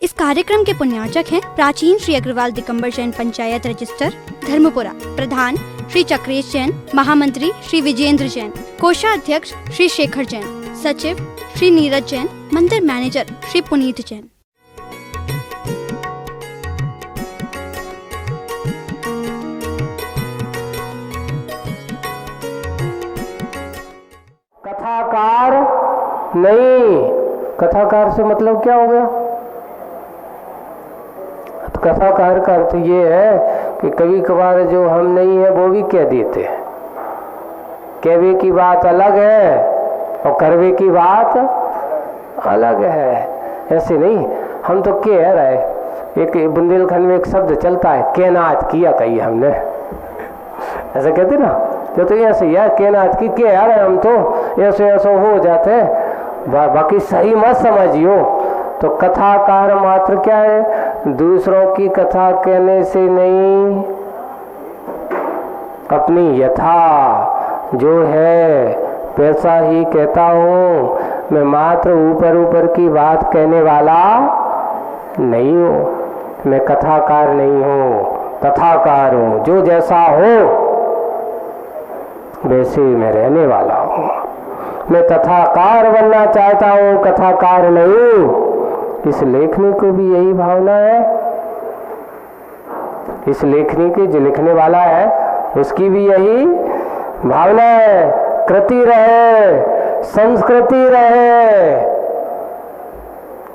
इस कार्यक्रम के पुण्यार्चक हैं प्राचीन श्री अग्रवाल दिगंबर जैन पंचायत रजिस्टर धर्मपुरा, प्रधान श्री चक्रेश जैन, महामंत्री श्री विजेंद्र जैन, कोषाध्यक्ष श्री शेखर जैन, सचिव श्री नीरज जैन, मंदिर मैनेजर श्री पुनीत जैन। कथाकार नहीं, कथाकार से मतलब क्या हो गया? तो कथाकार का अर्थ ये है कि कभी कभार जो हम नहीं है वो भी कह देते हैं। कहवे की बात अलग है और करवे की बात अलग है। ऐसे नहीं, हम तो कह रहे। एक बुंदेलखंड में एक शब्द चलता है, केनात किया कही हमने, ऐसा कहते ना। तो ऐसे यार केनात की कह रहे हम तो ऐसे ऐसा हो जाते हैं, बाकी सही मत समझियो। तो कथाकार मात्र क्या है? दूसरों की कथा कहने से नहीं, अपनी यथा जो है पैसा ही कहता हूँ। मैं मात्र ऊपर ऊपर की बात कहने वाला नहीं हूँ। मैं कथाकार नहीं हूँ, तथाकार हूँ। जो जैसा हो वैसे ही मैं रहने वाला हूँ। मैं तथाकार बनना चाहता हूँ, कथाकार नहीं। इस लेखनी को भी यही भावना है। इस लेखनी की जो लिखने वाला है उसकी भी यही भावना है। कृति रहे, संस्कृति रहे।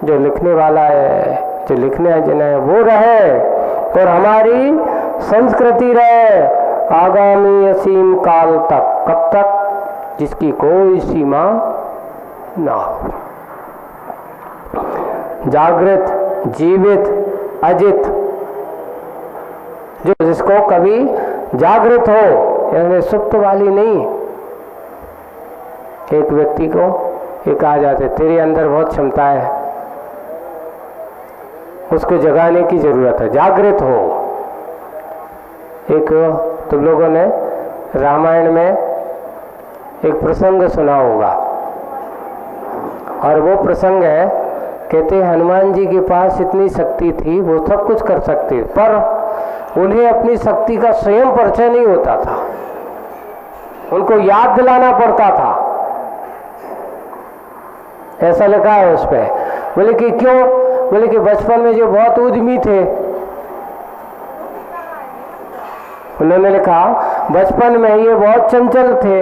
जो लिखने वाला है, जो लिखने जिन्हें वो रहे और हमारी संस्कृति रहे आगामी असीम काल तक। कब तक? जिसकी कोई सीमा ना हो। जागृत, जीवित, अजित, जो जिसको कभी जागृत हो, यानी सुप्त वाली नहीं। एक व्यक्ति को एक आ जाते, तेरे अंदर बहुत क्षमता है, उसको जगाने की जरूरत है, जागृत हो। एक तुम लोगों ने रामायण में एक प्रसंग सुना होगा, और वो प्रसंग है, कहते हैं हनुमान जी के पास इतनी शक्ति थी, वो सब कुछ कर सकते, पर उन्हें अपनी शक्ति का स्वयं परिचय नहीं होता था, उनको याद दिलाना पड़ता था। ऐसा लिखा है उस पे। बोले कि क्यों? बोले कि बचपन में जो बहुत उद्यमी थे, उन्होंने लिखा बचपन में ये बहुत चंचल थे,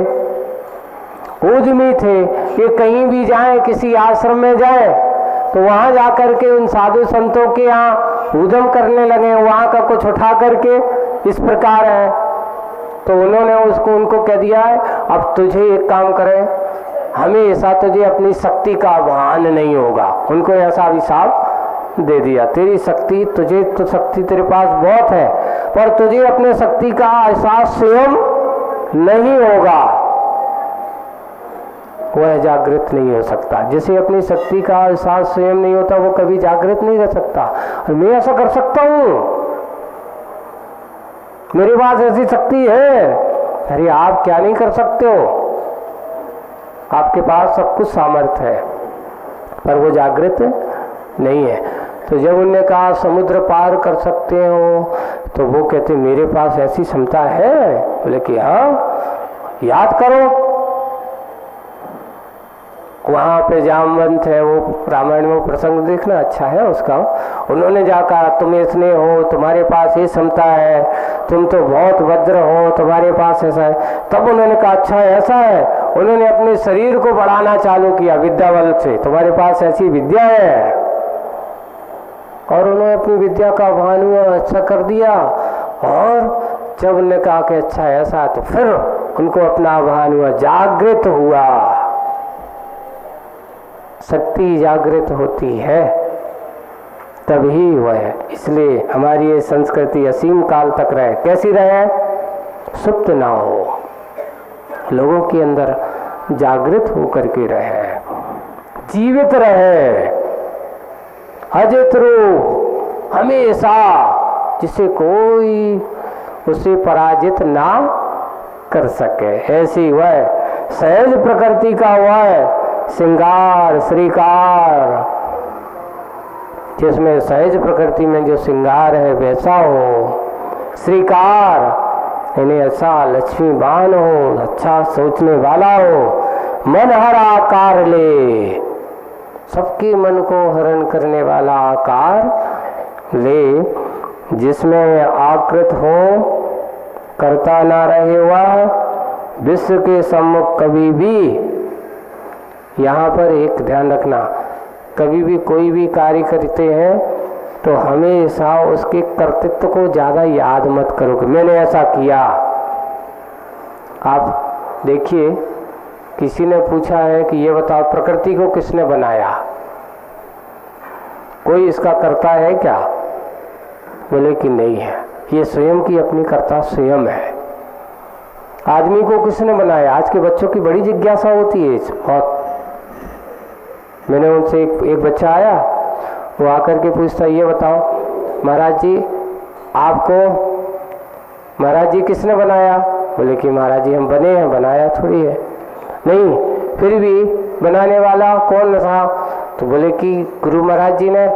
उद्यमी थे। ये कहीं भी जाएं, किसी आश्रम में जाएं तो वहां जाकर के उन साधु संतों के यहाँ उद्यम करने लगे, वहां का कुछ उठा करके इस प्रकार है। तो उन्होंने उनको कह दिया है, अब तुझे एक काम करें, हमेशा तुझे अपनी शक्ति का भान नहीं होगा। उनको ऐसा अभिशाप दे दिया, तेरी शक्ति, तुझे तो शक्ति तेरे पास बहुत है, पर तुझे अपने शक्ति का एहसास स्वयं नहीं होगा। वह जागृत नहीं हो सकता। जिसे अपनी शक्ति का एहसास स्वयं नहीं होता वो कभी जागृत नहीं रह सकता। और मैं ऐसा कर सकता हूँ, मेरे पास ऐसी शक्ति है। अरे आप क्या नहीं कर सकते हो? आपके पास सब कुछ सामर्थ्य है, पर वो जागृत नहीं है। तो जब उन्होंने कहा समुद्र पार कर सकते हो, तो वो कहते मेरे पास ऐसी क्षमता है। बोले कि हाँ, याद करो। वहाँ पे जामवंत है, वो रामायण में प्रसंग देखना अच्छा है उसका। उन्होंने जाकर तुम इसने हो, तुम्हारे पास ये क्षमता है, तुम तो बहुत वज्र हो, तुम्हारे पास ऐसा है। तब उन्होंने कहा अच्छा ऐसा है। उन्होंने अपने शरीर को बढ़ाना चालू किया विद्या बल से, तुम्हारे पास ऐसी विद्या है। और उन्होंने अपनी विद्या का भान हुआ, अच्छा कर दिया। और जब उन्होंने कहा कि अच्छा ऐसा, तो फिर उनको अपना भान हुआ, जागृत हुआ। शक्ति जागृत होती है तभी वह, इसलिए हमारी ये संस्कृति असीम काल तक रहे। कैसी रहे? सुप्त ना हो, लोगों के अंदर जागृत होकर के रहे, जीवित रहे, अजित रूप हमेशा, जिसे कोई उसे पराजित ना कर सके। ऐसी वह सहज प्रकृति का हुआ है, श्रृंगार श्रीकार, जिसमें सहज प्रकृति में जो श्रृंगार है वैसा हो। श्रीकार यानी ऐसा लक्ष्मीवान हो, अच्छा सोचने वाला हो। मन हर आकार ले, सबके मन को हरण करने वाला आकार ले, जिसमें आकृत हो, करता ना रहे वह विश्व के सम्मुख कभी भी। यहाँ पर एक ध्यान रखना, कभी भी कोई भी कार्य करते हैं तो हमेशा उसके कर्तृत्व को ज़्यादा याद मत करो कि मैंने ऐसा किया। आप देखिए, किसी ने पूछा है कि ये बताओ प्रकृति को किसने बनाया, कोई इसका कर्ता है क्या? बोले कि नहीं है, ये स्वयं की अपनी कर्ता स्वयं है। आदमी को किसने बनाया? आज के बच्चों की बड़ी जिज्ञासा होती है बहुत। मैंने उनसे एक बच्चा आया, वो आकर के पूछता, ये बताओ महाराज जी आपको महाराज जी किसने बनाया? बोले कि महाराज जी हम बने हैं, बनाया थोड़ी है। नहीं, फिर भी बनाने वाला कौन था? तो बोले कि गुरु महाराज जी ने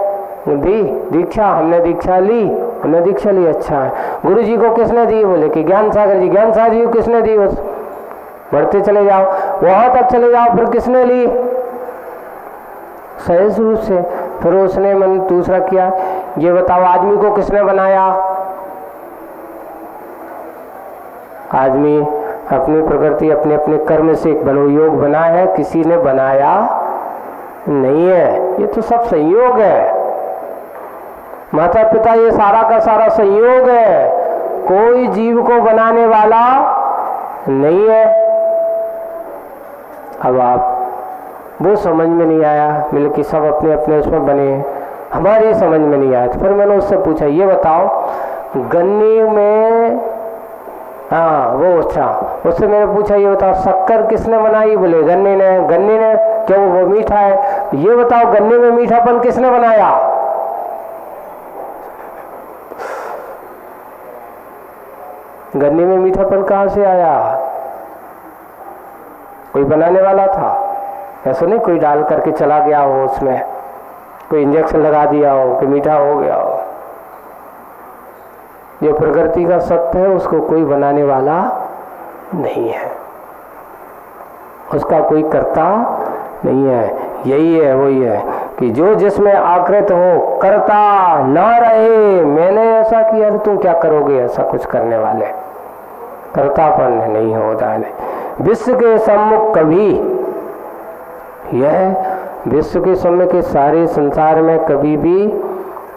दी दीक्षा, हमने दीक्षा ली, हमने दीक्षा ली। अच्छा है, गुरु जी को किसने दी? बोले कि ज्ञान सागर जी। ज्ञान सागर जी को किसने दी? बस बढ़ते चले जाओ, वहां तक चले जाओ, फिर किसने ली? सहज रूप से। फिर उसने मन दूसरा किया, ये बताओ आदमी को किसने बनाया? आदमी अपनी प्रकृति अपने अपने कर्म से मनोयोग बना है, किसी ने बनाया नहीं है। ये तो सब संयोग है, माता पिता ये सारा का सारा संयोग है, कोई जीव को बनाने वाला नहीं है। अब आप वो समझ में नहीं आया, मिल कि सब अपने अपने उसमें बने, हमारी समझ में नहीं आया। तो फिर मैंने उससे पूछा, ये बताओ गन्ने में, हाँ वो अच्छा, उससे मैंने पूछा ये बताओ शक्कर किसने बनाई? बोले गन्ने ने। गन्ने ने क्यों? वो मीठा है। ये बताओ गन्ने में मीठापन किसने बनाया? गन्ने में मीठापन कहाँ से आया? कोई बनाने वाला था? ऐसा नहीं कोई डाल करके चला गया हो, उसमें कोई इंजेक्शन लगा दिया हो कि मीठा हो गया हो। जो प्रकृति का सत्य है उसको कोई बनाने वाला नहीं है, उसका कोई कर्ता नहीं है। यही है, वही है कि जो जिसमें आकृत हो, करता ना रहे। मैंने ऐसा किया तो तुम क्या करोगे? ऐसा कुछ करने वाले कर्तापन नहीं होता है। विश्व के सम्मुख कभी, यह विश्व के सम्मुख के सारे संसार में कभी भी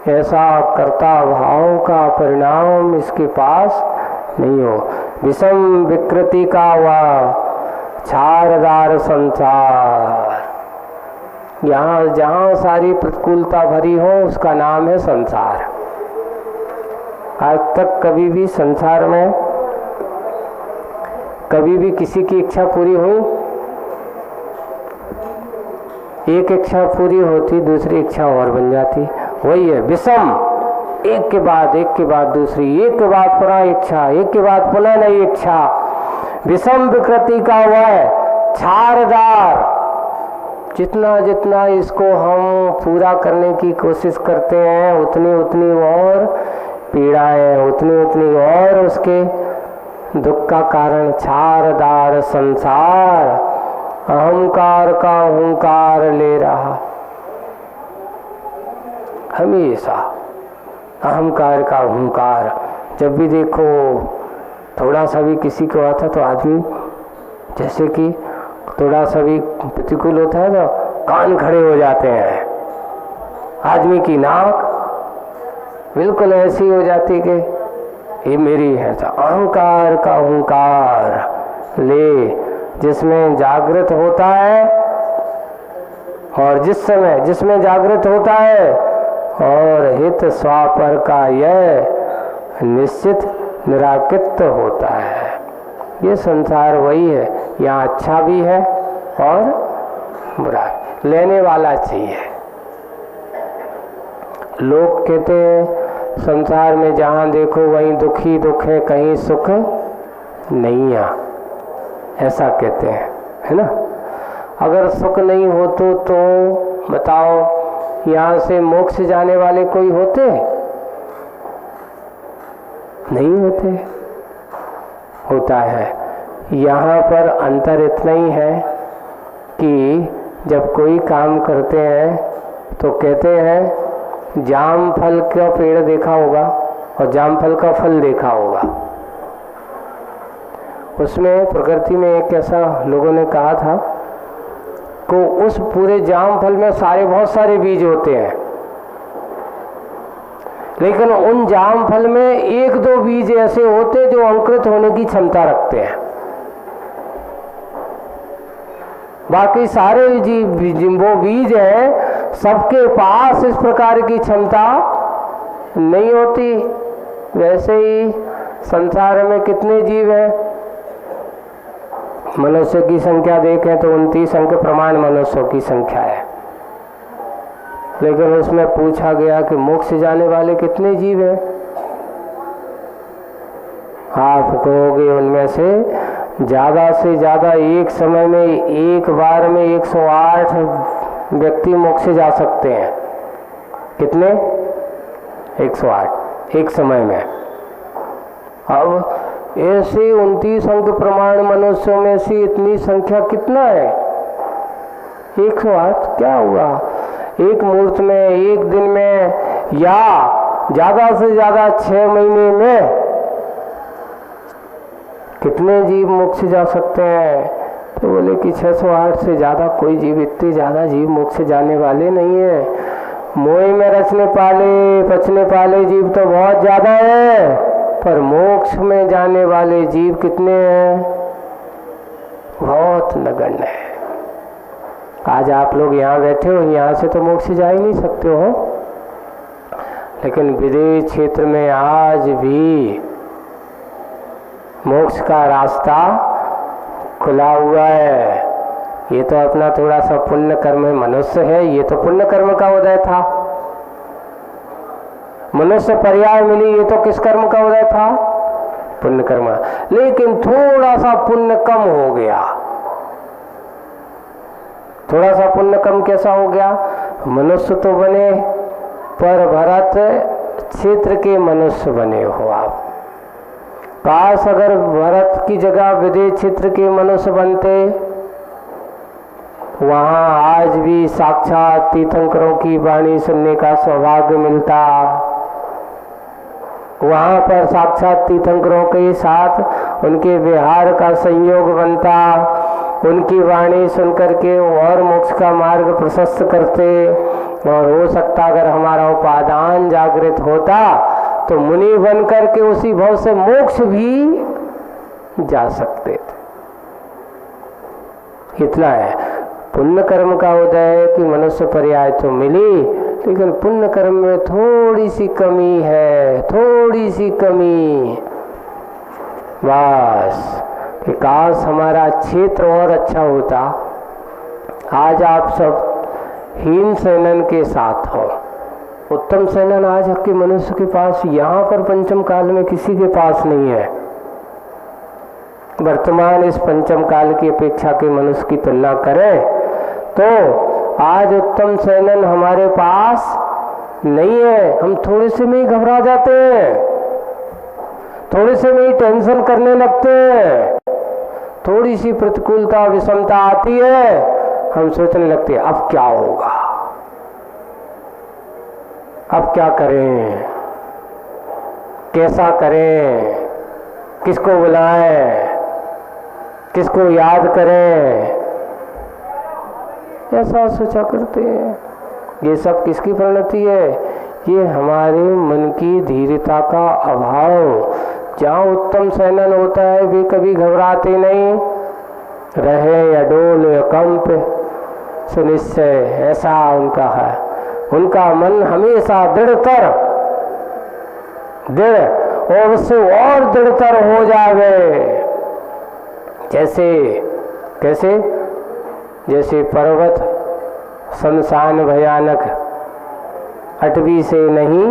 ऐसा कर्ता भाव का परिणाम इसके पास नहीं हो। विषम विकृति का वह छारदार संसार, यहाँ जहाँ सारी प्रतिकूलता भरी हो उसका नाम है संसार। आज तक कभी भी संसार में कभी भी किसी की इच्छा पूरी हुई? एक इच्छा पूरी होती, दूसरी इच्छा और बन जाती। वही है विषम, एक के बाद दूसरी, एक के बाद पुनः इच्छा, एक के बाद पुनः नई इच्छा। विषम विकृति का वह छारदार, जितना जितना इसको हम पूरा करने की कोशिश करते हैं उतनी उतनी और पीड़ाएं, उतनी उतनी और उसके दुख का कारण। छारदार संसार अहंकार का हुंकार ले रहा, हमेशा अहंकार का हुंकार। जब भी देखो थोड़ा सा भी किसी को आता तो आदमी, जैसे कि थोड़ा सा भी प्रतिकूल होता है तो कान खड़े हो जाते हैं। आदमी की नाक बिल्कुल ऐसी हो जाती कि ये मेरी है। तो अहंकार का हुंकार ले, जिसमें जागृत होता है और जिसमें जागृत होता है और हित स्वापर का यह निश्चित निराकृत होता है। ये संसार वही है, यहाँ अच्छा भी है और बुरा, लेने वाला चाहिए। लोग कहते हैं संसार में जहाँ देखो वहीं दुख ही दुख है, कहीं सुख नहीं है, ऐसा कहते हैं, है ना। अगर सुख नहीं हो तो बताओ यहाँ से मोक्ष जाने वाले कोई होते? नहीं होते। होता है। यहाँ पर अंतर इतना ही है कि जब कोई काम करते हैं तो कहते हैं जाम फल का पेड़ देखा होगा और जाम फल का फल देखा होगा। उसमें प्रकृति में एक ऐसा लोगों ने कहा था कि उस पूरे जाम फल में बहुत सारे बीज होते हैं, लेकिन उन जाम फल में एक दो बीज ऐसे होते जो अंकुरित होने की क्षमता रखते हैं। बाकी सारे वो बीज हैं, सबके पास इस प्रकार की क्षमता नहीं होती। वैसे ही संसार में कितने जीव हैं? मनुष्य की संख्या देखें तो 29 अंक प्रमाण मनुष्यों की संख्या है, लेकिन उसमें पूछा गया कि मोक्ष जाने वाले कितने जीव हैं? आप कहोगे उनमें से ज़्यादा एक समय में एक बार में 108 व्यक्ति मोक्ष जा सकते हैं। कितने? 108 एक समय में। अब ऐसे 29 अंक प्रमाण मनुष्यों में से इतनी संख्या कितना है? 108। क्या हुआ? एक मुहूर्त में, एक दिन में, या ज़्यादा से ज़्यादा 6 महीने में कितने जीव मोक्ष जा सकते हैं? तो बोले कि 608 से ज़्यादा कोई जीव, इतने ज़्यादा जीव मोक्ष जाने वाले नहीं है। मोह में रचने पाले पचने पाले जीव तो बहुत ज़्यादा है, पर मोक्ष में जाने वाले जीव कितने हैं? बहुत नगण्य है। आज आप लोग यहाँ बैठे हो, यहाँ से तो मोक्ष जा ही नहीं सकते हो, लेकिन विदेश क्षेत्र में आज भी मोक्ष का रास्ता खुला हुआ है। ये तो अपना थोड़ा सा पुण्य कर्म मनुष्य है, ये तो पुण्य कर्म का उदय था। मनुष्य पर्याय मिली, ये तो किस कर्म का उदय था? पुण्य कर्म। लेकिन थोड़ा सा पुण्य कम हो गया। थोड़ा सा पुण्य कम कैसा हो गया? मनुष्य तो बने, पर भरत क्षेत्र के मनुष्य बने हो आप। काश अगर भरत की जगह विदेश क्षेत्र के मनुष्य बनते, वहाँ आज भी साक्षात तीर्थंकरों की वाणी सुनने का सौभाग्य मिलता। वहाँ पर साक्षात तीर्थंकरों के साथ उनके व्यवहार का संयोग बनता, उनकी वाणी सुनकर के और मोक्ष का मार्ग प्रशस्त करते। और हो सकता अगर हमारा उपादान जागृत होता तो मुनि बन करके उसी भाव से मोक्ष भी जा सकते थे। इतना है। पुण्य कर्म का उदय है कि मनुष्य पर्याय तो मिली, लेकिन पुण्य कर्म में थोड़ी सी कमी है, थोड़ी सी कमी। बस कि काश हमारा क्षेत्र और अच्छा होता। आज आप सब हीन सेनन के साथ हो। उत्तम सेनन आज के मनुष्य के पास यहाँ पर पंचम काल में किसी के पास नहीं है। वर्तमान इस पंचम काल की अपेक्षा के मनुष्य की तुलना करें तो आज उत्तम सेनन हमारे पास नहीं है। हम थोड़े से में ही घबरा जाते हैं, थोड़े से में ही टेंशन करने लगते हैं। थोड़ी सी प्रतिकूलता विषमता आती है, हम सोचने लगते हैं अब क्या होगा, अब क्या करें, कैसा करें, किसको बुलाएं, किसको याद करें, ऐसा सोचा करते हैं। ये सब किसकी परिणति है? ये हमारे मन की धीरता का अभाव। जहाँ उत्तम सेनन होता है वे कभी घबराते नहीं, रहे या डोल या कंप सुनिश्चय, ऐसा उनका है। उनका मन हमेशा दृढ़तर, दृढ़ और उससे और दृढ़तर हो जावे। जैसे कैसे? जैसे पर्वत शमशान भयानक, अटवी से नहीं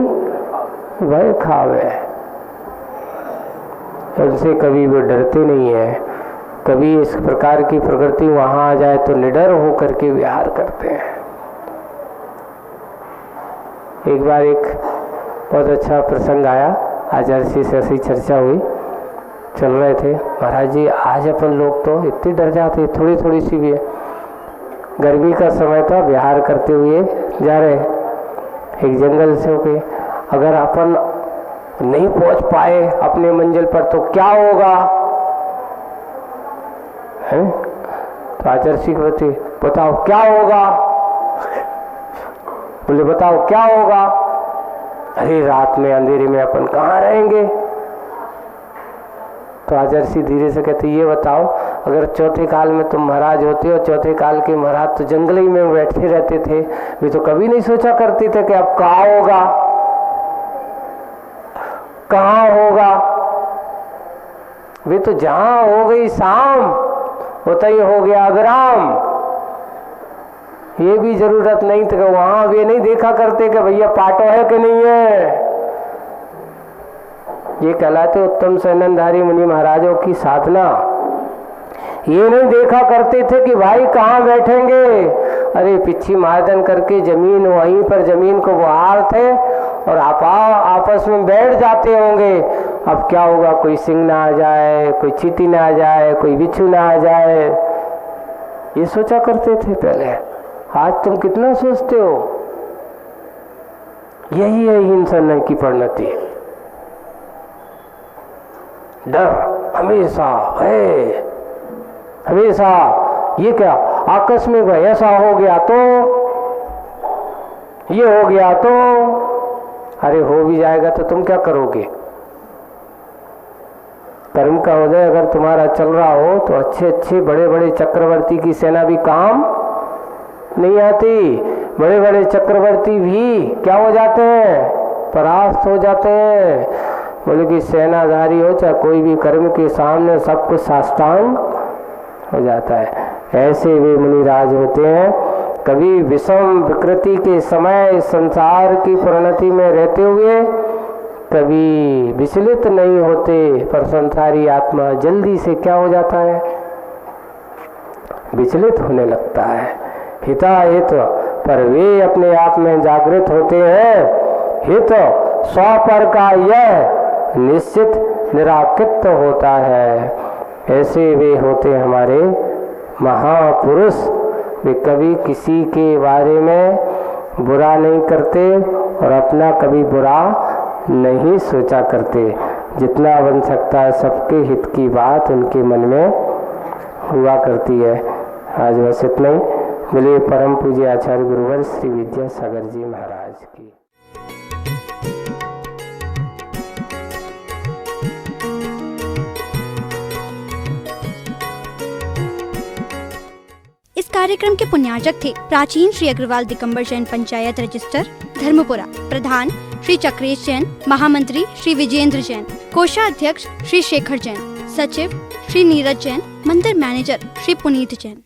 भय खावे। उनसे कभी वो डरते नहीं है। कभी इस प्रकार की प्रकृति वहाँ आ जाए तो निडर होकर के विहार करते हैं। एक बार एक बहुत अच्छा प्रसंग आया, आचार्य जी से ऐसी चर्चा हुई, चल रहे थे, महाराज जी आज अपन लोग तो इतने डर जाते, थोड़ी थोड़ी सी भी है, गर्मी का समय था, विहार करते हुए जा रहे एक जंगल से होके, अगर अपन नहीं पहुंच पाए अपने मंजिल पर तो क्या होगा है? तो आचार्य जी कहते बताओ क्या होगा? बोले बताओ क्या होगा? अरे रात में अंधेरे में अपन कहाँ रहेंगे? तो आचार्य जी धीरे से कहते ये बताओ, अगर चौथे काल में तुम महाराज होते हो, चौथे काल के महाराज तो जंगल ही में बैठे रहते थे, वे तो कभी नहीं सोचा करते थे कि अब कहाँ होगा, कहाँ होगा। वे तो जहां हो गई शाम होता ही हो गया अग्राम। ये भी जरूरत नहीं थी कि वहां वे नहीं देखा करते कि भैया पाटो है कि नहीं है। ये कहलाते उत्तम सैननधारी मुनि महाराजों की साधना। ये नहीं देखा करते थे कि भाई कहाँ बैठेंगे, अरे पिछी मार्दन करके जमीन वहीं पर जमीन को बुहार थे और आप आपस में बैठ जाते होंगे। अब क्या होगा, कोई सिंह ना आ जाए, कोई चींटी ना आ जाए, कोई बिच्छू ना आ जाए, ये सोचा करते थे पहले। आज तुम कितना सोचते हो? यही है इंसान की परिणति। डर हमेशा है, हमेशा। ये क्या आकस्मिक ऐसा हो गया तो, ये हो गया तो, अरे हो भी जाएगा तो तुम क्या करोगे? कर्म का उदय अगर तुम्हारा चल रहा हो तो अच्छे अच्छे बड़े बड़े चक्रवर्ती की सेना भी काम नहीं आती। बड़े बड़े चक्रवर्ती भी क्या हो जाते हैं? परास्त हो जाते हैं। बोले कि सेनाधारी हो चाहे कोई भी, कर्म के सामने सब कुछ साष्टांग हो जाता है। ऐसे वे मुनिराज होते हैं। कभी विषम विकृति के समय संसार की परिणति में रहते हुए कभी विचलित नहीं होते, पर संसारी आत्मा जल्दी से क्या हो जाता है? विचलित होने लगता है। हिताहित पर वे अपने आप में जागृत होते हैं। हित स्वपर का यह निश्चित निराकृत होता है। ऐसे वे होते हमारे महापुरुष। वे कभी किसी के बारे में बुरा नहीं करते और अपना कभी बुरा नहीं सोचा करते। जितना बन सकता है सबके हित की बात उनके मन में हुआ करती है। आज बस इतना ही। बोलिए परम पूज्य आचार्य गुरुवर श्री विद्यासागर जी महाराज की। इस कार्यक्रम के पुण्यार्चक थे प्राचीन श्री अग्रवाल दिगंबर जैन पंचायत रजिस्टर धर्मपुरा, प्रधान श्री चक्रेश जैन, महामंत्री श्री विजेंद्र जैन, कोषाध्यक्ष श्री शेखर जैन, सचिव श्री नीरज जैन, मंदिर मैनेजर श्री पुनीत जैन।